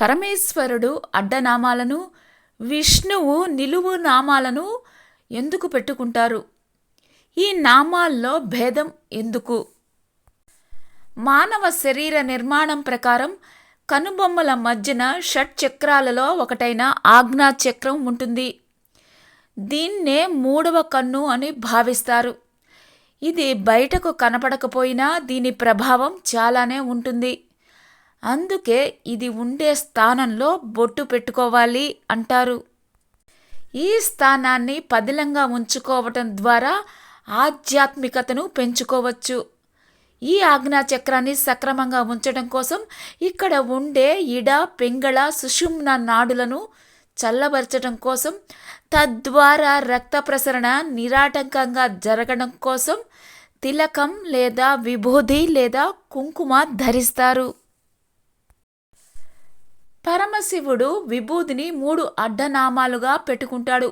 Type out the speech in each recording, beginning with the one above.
పరమేశ్వరుడు అడ్డనామాలను, విష్ణువు నిలువు నామాలను ఎందుకు పెట్టుకుంటారు? ఈ నామాల్లో భేదం ఎందుకు? మానవ శరీర నిర్మాణం ప్రకారం కనుబొమ్మల మధ్యన షట్చక్రాలలో ఒకటైన ఆజ్ఞాచక్రం ఉంటుంది. దీన్నే మూడవ కన్ను అని భావిస్తారు. ఇది బయటకు కనపడకపోయినా దీని ప్రభావం చాలానే ఉంటుంది. అందుకే ఇది ఉండే స్థానంలో బొట్టు పెట్టుకోవాలి అంటారు. ఈ స్థానాన్ని పదిలంగా ఉంచుకోవటం ద్వారా ఆధ్యాత్మికతను పెంచుకోవచ్చు. ఈ ఆజ్ఞాచక్రాన్ని సక్రమంగా ఉంచడం కోసం ఇక్కడ ఉండే ఇడ, పింగళ, సుషుమ్న నాడులను చల్లబరచడం కోసం, తద్వారా రక్త ప్రసరణ నిరాటంకంగా జరగడం కోసం తిలకం లేదా విభూది లేదా కుంకుమ ధరిస్తారు. పరమశివుడు విభూదిని 3 అడ్డనామాలుగా పెట్టుకుంటాడు.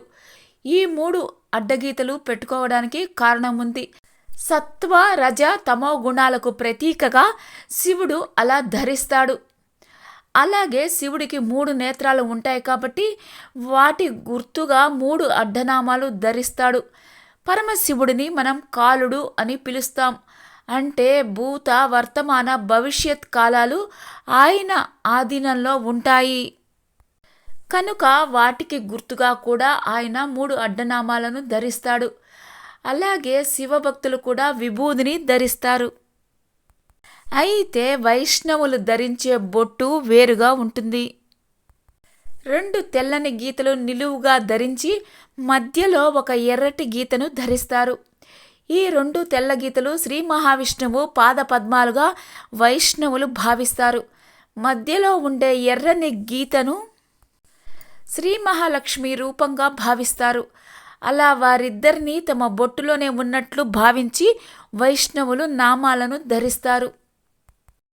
ఈ 3 అడ్డగీతలు పెట్టుకోవడానికి కారణం ఉంది. సత్వ, రజ, తమో గుణాలకు ప్రతీకగా శివుడు అలా ధరిస్తాడు. అలాగే శివుడికి 3 నేత్రాలు ఉంటాయి కాబట్టి వాటి గుర్తుగా 3 అడ్డనామాలు ధరిస్తాడు. పరమశివుడిని మనం కాలుడు అని పిలుస్తాం. అంటే భూత, వర్తమాన, భవిష్యత్ కాలాలు ఆయన ఆధీనంలో ఉంటాయి. కనుక వాటికి గుర్తుగా కూడా ఆయన 3 అడ్డనామాలను ధరిస్తాడు. అలాగే శివభక్తులు కూడా విభూదిని ధరిస్తారు. అయితే వైష్ణవులు ధరించే బొట్టు వేరుగా ఉంటుంది. 2 తెల్లని గీతలు నిలువుగా ధరించి మధ్యలో ఒక ఎర్రటి గీతను ధరిస్తారు. ఈ 2 తెల్ల గీతలు శ్రీ మహావిష్ణువు పాద పద్మాలుగా వైష్ణవులు భావిస్తారు. మధ్యలో ఉండే ఎర్రని గీతను శ్రీ మహాలక్ష్మి రూపంగా భావిస్తారు. అలా వారిద్దరినీ తమ బొట్టులోనే ఉన్నట్లు భావించి వైష్ణవులు నామాలను ధరిస్తారు.